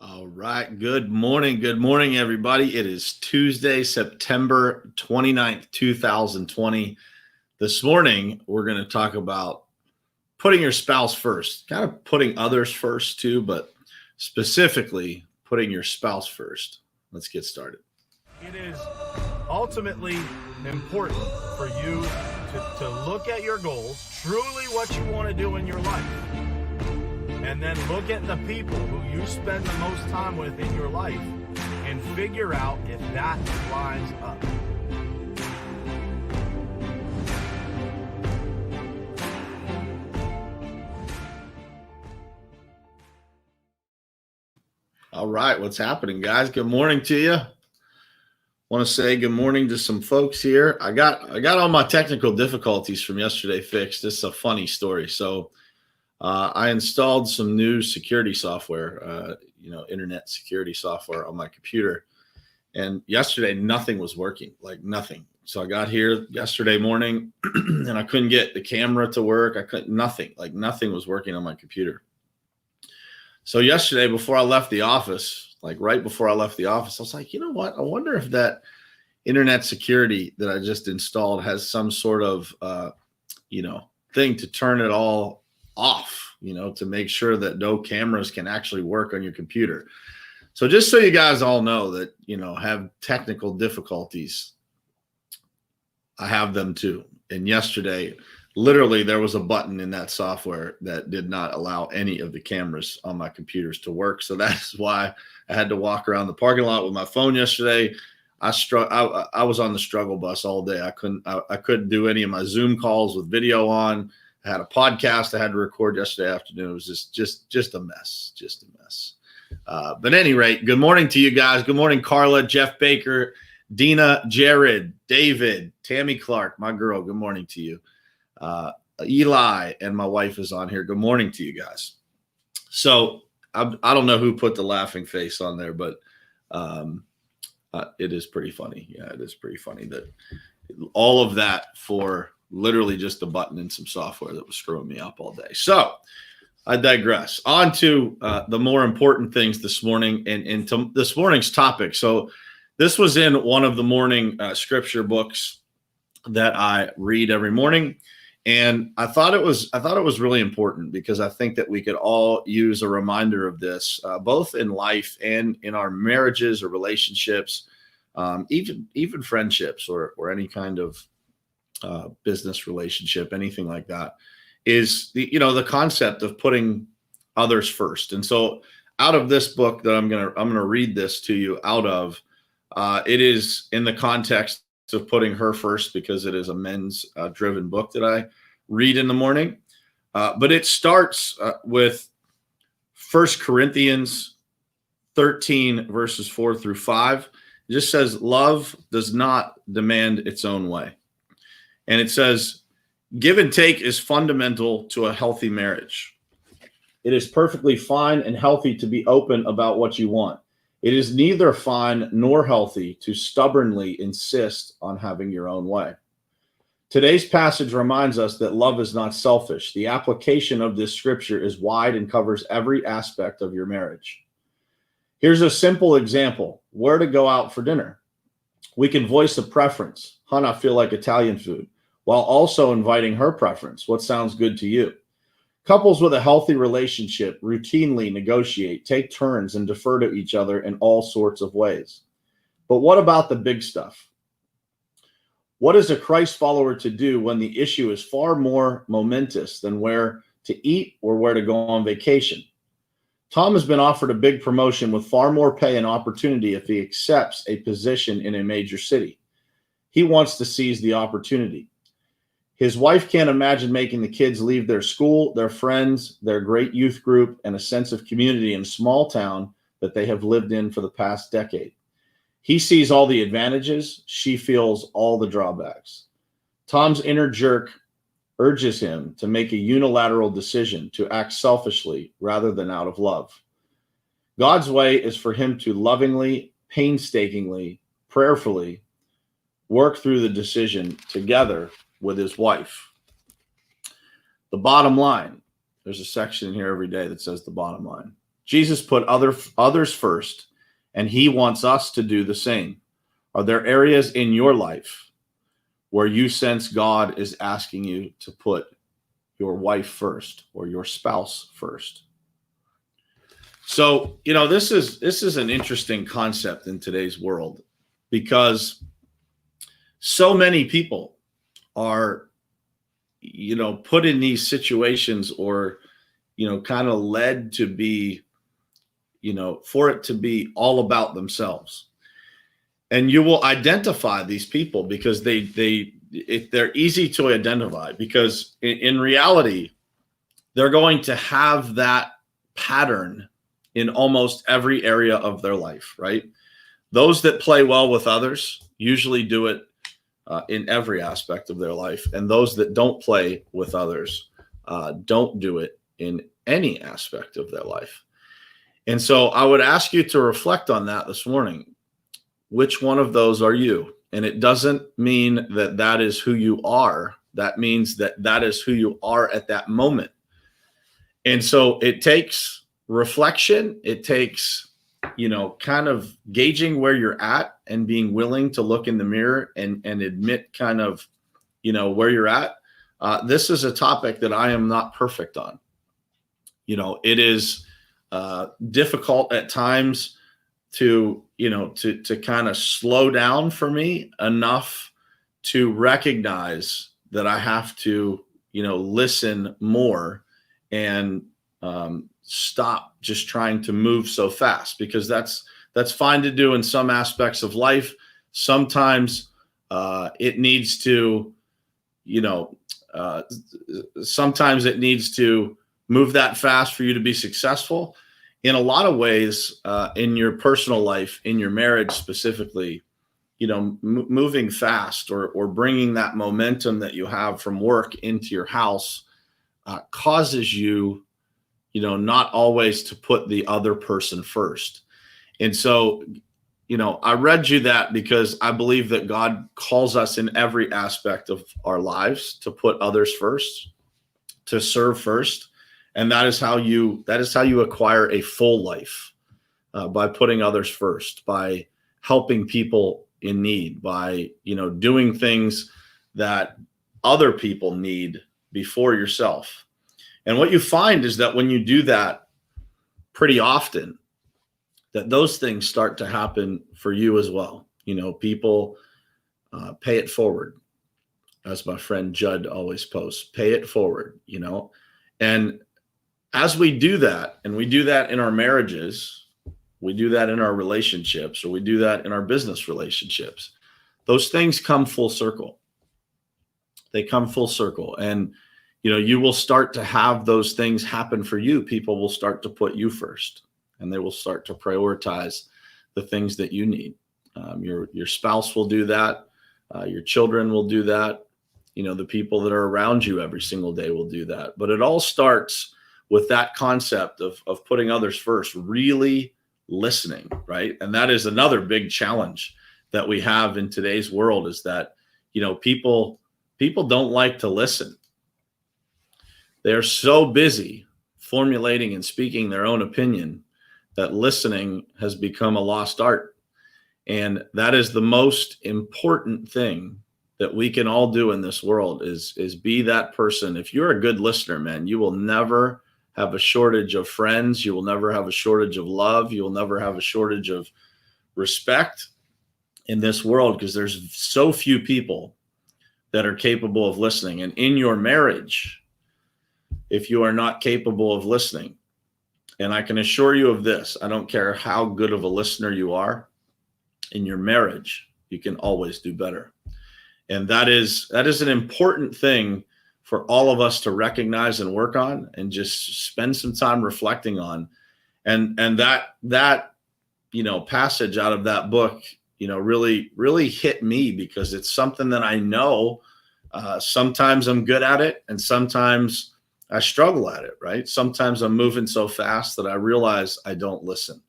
All right. Good morning. Good morning, everybody. It is Tuesday, September 29th, 2020. This morning, we're going to talk about putting your spouse first, kind of putting others first too, but specifically putting your spouse first. Let's get started. It is ultimately important for you to look at your goals, truly what you want to do in your life, and then look at the people who you spend the most time with in your life and figure out if that lines up. All right. What's happening, guys? Good morning to you. Want to say good morning to some folks here. I got all my technical difficulties from yesterday fixed. This is a funny story. So I installed some new security software, internet security software on my computer. And yesterday, nothing was working, like nothing. So I got here yesterday morning and I couldn't get the camera to work. Nothing was working on my computer. So yesterday, before I left the office, right before I left the office, I was like, you know what? I wonder if that internet security that I just installed has some sort of, thing to turn it all off, to make sure that no cameras can actually work on your computer. So just so you guys all know that, have technical difficulties, I have them too. And yesterday, literally, there was a button in that software that did not allow any of the cameras on my computers to work. So that's why I had to walk around the parking lot with my phone yesterday. I was on the struggle bus all day. I couldn't do any of my Zoom calls with video on. I had a podcast I had to record yesterday afternoon. It was just a mess, But at any rate, good morning to you guys. Good morning, Carla, Jeff Baker, Dina, Jared, David, Tammy Clark, my girl. Good morning to you. Eli and my wife is on here. Good morning to you guys. So I don't know who put the laughing face on there, but it is pretty funny. Yeah, it is pretty funny that all of that for literally just a button and some software that was screwing me up all day. So I digress. On to the more important things this morning and to this morning's topic. So this was in one of the morning scripture books that I read every morning. And I thought it was really important because I think that we could all use a reminder of this, both in life and in our marriages or relationships, even friendships or any kind of business relationship, anything like that, is the concept of putting others first. And so, out of this book that I'm gonna read this to you out of, it is in the context of putting her first because it is a men's driven book that I read in the morning. But it starts with 1 Corinthians 13 verses 4 through 5. It just says, love does not demand its own way. And it says, give and take is fundamental to a healthy marriage. It is perfectly fine and healthy to be open about what you want. It is neither fine nor healthy to stubbornly insist on having your own way. Today's passage reminds us that love is not selfish. The application of this scripture is wide and covers every aspect of your marriage. Here's a simple example: where to go out for dinner. We can voice a preference. Hun, I feel like Italian food, while also inviting her preference. What sounds good to you? Couples with a healthy relationship routinely negotiate, take turns, and defer to each other in all sorts of ways. But what about the big stuff? What is a Christ follower to do when the issue is far more momentous than where to eat or where to go on vacation? Tom has been offered a big promotion with far more pay and opportunity if he accepts a position in a major city. He wants to seize the opportunity. His wife can't imagine making the kids leave their school, their friends, their great youth group, and a sense of community in a small town that they have lived in for the past decade. He sees all the advantages. She feels all the drawbacks. Tom's inner jerk urges him to make a unilateral decision, to act selfishly rather than out of love. God's way is for him to lovingly, painstakingly, prayerfully work through the decision together with his wife. The bottom line. There's a section in here every day that says the bottom line. Jesus put others first, and he wants us to do the same. Are there areas in your life where you sense God is asking you to put your wife first or your spouse first? So, this is an interesting concept in today's world, because so many people are, put in these situations, or, kind of led to be, for it to be all about themselves. And you will identify these people because they're easy to identify, because in reality, they're going to have that pattern in almost every area of their life, right? Those that play well with others usually do it in every aspect of their life. And those that don't play with others don't do it in any aspect of their life. And so I would ask you to reflect on that this morning. Which one of those are you? And it doesn't mean that that is who you are. That means that that is who you are at that moment. And so it takes reflection. It takes, kind of gauging where you're at and being willing to look in the mirror and admit kind of, where you're at. This is a topic that I am not perfect on. It is difficult at times to kind of slow down for me enough to recognize that I have to, listen more and stop just trying to move so fast, because that's fine to do in some aspects of life. Sometimes it needs to, sometimes it needs to move that fast for you to be successful. In a lot of ways, in your personal life, in your marriage specifically, moving fast or bringing that momentum that you have from work into your house causes you, not always to put the other person first. And so, I read you that because I believe that God calls us in every aspect of our lives to put others first, to serve first. And that is how you acquire a full life, by putting others first, by helping people in need, by, doing things that other people need before yourself. And what you find is that when you do that pretty often, that those things start to happen for you as well. People pay it forward, as my friend Judd always posts, pay it forward, and as we do that, and we do that in our marriages, we do that in our relationships, or we do that in our business relationships, those things come full circle. They come full circle. And, you will start to have those things happen for you. People will start to put you first, and they will start to prioritize the things that you need. Your spouse will do that. Your children will do that. The people that are around you every single day will do that. But it all starts with that concept of putting others first, really listening, right? And that is another big challenge that we have in today's world, is that, people don't like to listen. They're so busy formulating and speaking their own opinion that listening has become a lost art. And that is the most important thing that we can all do in this world, is be that person. If you're a good listener, man, you will never have a shortage of friends. You will never have a shortage of love. You will never have a shortage of respect in this world, because there's so few people that are capable of listening. And in your marriage, if you are not capable of listening, and I can assure you of this, I don't care how good of a listener you are, in your marriage, you can always do better. And that is an important thing for all of us to recognize and work on, and just spend some time reflecting on. And that passage out of that book, really hit me, because it's something that I know sometimes I'm good at it, and sometimes I struggle at it, right? Sometimes I'm moving so fast that I realize I don't listen,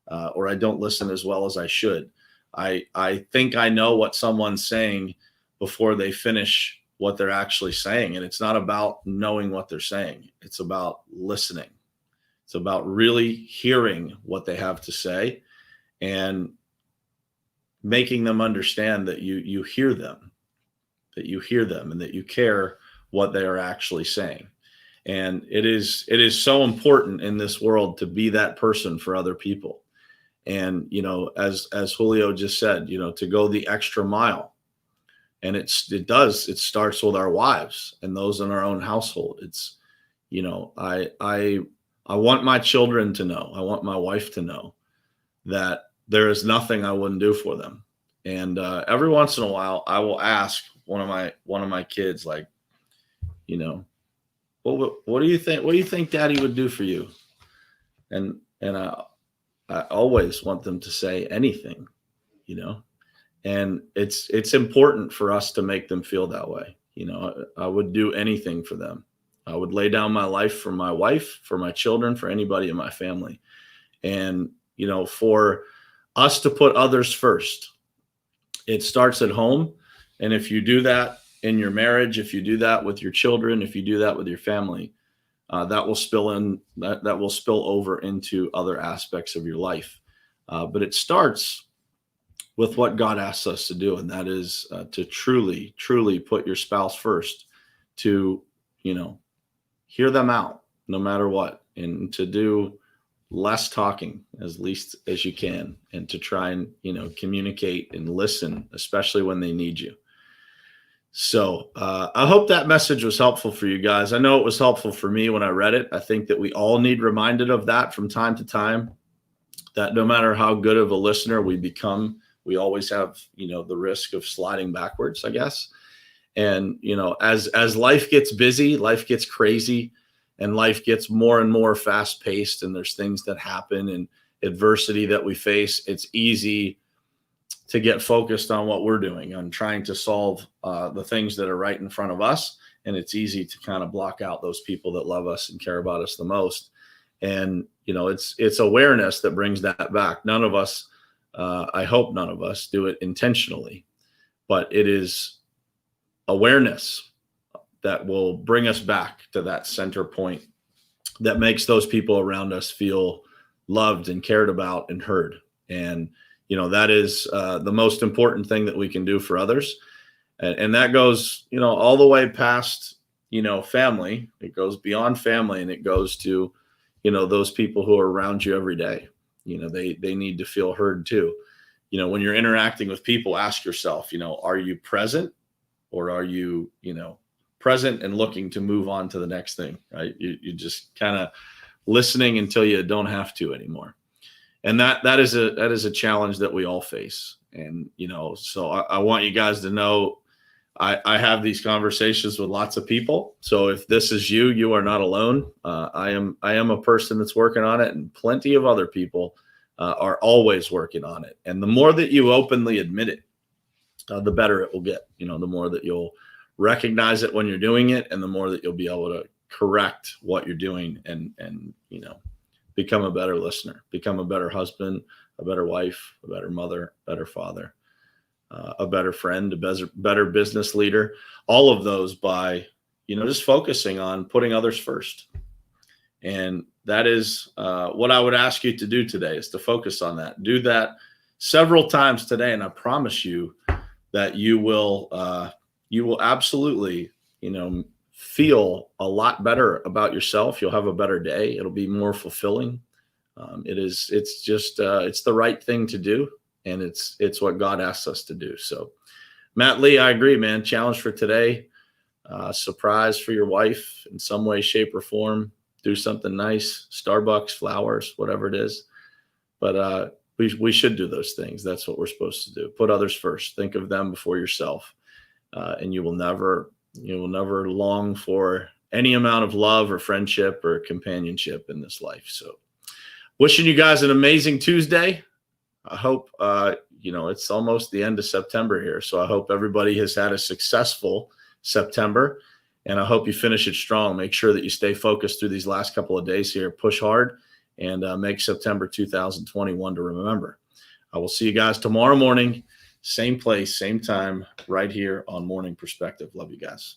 or I don't listen as well as I should. I think I know what someone's saying before they finish what they're actually saying. And it's not about knowing what they're saying. It's about listening. It's about really hearing what they have to say and making them understand that you hear them, and that you care what they are actually saying. And it is so important in this world to be that person for other people. And, you know, as Julio just said, you know, to go the extra mile. And it starts with our wives and those in our own household. It's, you know, I want my children to know, I want my wife to know that there is nothing I wouldn't do for them. And every once in a while, I will ask one of my kids, like, you know, what do you think? What do you think Daddy would do for you? And I always want them to say anything, you know. And it's important for us to make them feel that way. You know, I would do anything for them. I would lay down my life for my wife, for my children, for anybody in my family. And, you know, for us to put others first, it starts at home. And if you do that in your marriage, if you do that with your children, if you do that with your family, that will spill over into other aspects of your life. But it starts with what God asks us to do, and that is to truly, truly put your spouse first, to, you know, hear them out no matter what, and to do less talking as least as you can, and to try and, you know, communicate and listen, especially when they need you. So I hope that message was helpful for you guys. I know it was helpful for me when I read it. I think that we all need reminded of that from time to time, that no matter how good of a listener we become, we always have, you know, the risk of sliding backwards, I guess. And, you know, as life gets busy, life gets crazy, and life gets more and more fast paced, and there's things that happen and adversity that we face, it's easy to get focused on what we're doing, on trying to solve the things that are right in front of us. And it's easy to kind of block out those people that love us and care about us the most. And, you know, it's awareness that brings that back. None of us, I hope none of us do it intentionally, but it is awareness that will bring us back to that center point that makes those people around us feel loved and cared about and heard. And, you know, that is the most important thing that we can do for others. And that goes, you know, all the way past, you know, family. It goes beyond family, and it goes to, you know, those people who are around you every day. You know, they need to feel heard too. You know, when you're interacting with people, ask yourself, you know, are you present, or are you, you know, present and looking to move on to the next thing, right? You just kind of listening until you don't have to anymore. And that is a challenge that we all face. And, you know, so I want you guys to know, I have these conversations with lots of people. So if this is you, you are not alone. I am a person that's working on it, and plenty of other people are always working on it. And the more that you openly admit it, the better it will get. You know, the more that you'll recognize it when you're doing it, and the more that you'll be able to correct what you're doing, and you know, become a better listener, become a better husband, a better wife, a better mother, better father, a better friend, a better business leader. All of those by, you know, just focusing on putting others first. And that is what I would ask you to do today, is to focus on that. Do that several times today, and I promise you that you will absolutely, you know, feel a lot better about yourself. You'll have a better day. It'll be more fulfilling. It's the right thing to do, and it's what God asks us to do. So, Matt Lee, I agree, man. Challenge for today: surprise for your wife in some way, shape, or form. Do something nice, Starbucks, flowers, whatever it is. But we should do those things. That's what we're supposed to do. Put others first. Think of them before yourself, and you will never long for any amount of love or friendship or companionship in this life. So, wishing you guys an amazing Tuesday. I hope, you know, it's almost the end of September here. So I hope everybody has had a successful September, and I hope you finish it strong. Make sure that you stay focused through these last couple of days here. Push hard, and make September 2021 to remember. I will see you guys tomorrow morning, same place, same time, right here on Morning Perspective. Love you guys.